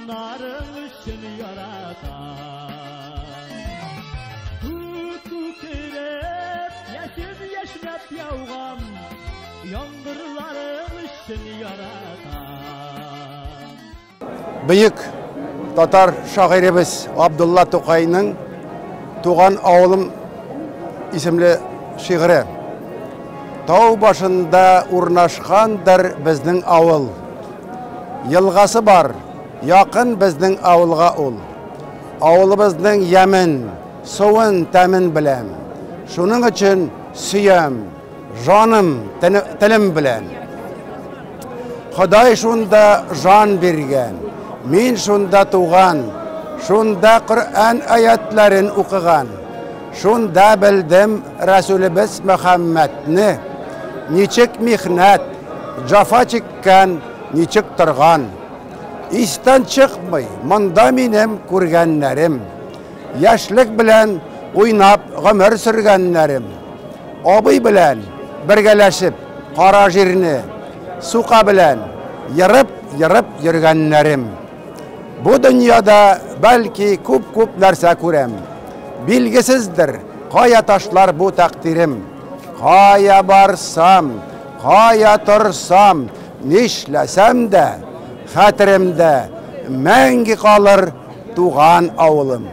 Туғаннарың үшін яратам. Күкіреп, яшіп яуғам, яңғырларың үшін яратам. Бүйік татар шағиребіз Абдулла Тоқайның «Туған ауылым» исемлі шиғыры. Тау башында урнашқандар біздің ауыл. Елғасы бар, яқын біздің ауылға ол. Ауылыбыздың ямін, суын тәмін білем. Шуның үшін сүйем, жаным, тілім білем. Құдай шунда жан берген, мен шунда туған, шунда Құр'ан аятларын оқыған. Шунда білдім Рәсулібіз Мұхаммедні, ничек михнат, жафа чеккен, ничек тұрған. Истан чықмай, мұнда менем көргенлерім. Яшлік білән ойнап ғымыр сүргенлерім. Абый білән біргеләшіп қара жеріне, суқа білән еріп жүргенлерім. Бұ дүнияда бәлки көп нәрсе көрем. Bilgisizdir, қая ташлар bu тақдирім. Қая барсам, қая тұрсам, нешләсәм дә, хәтеремдә мәңгі қалыр туған ауылым.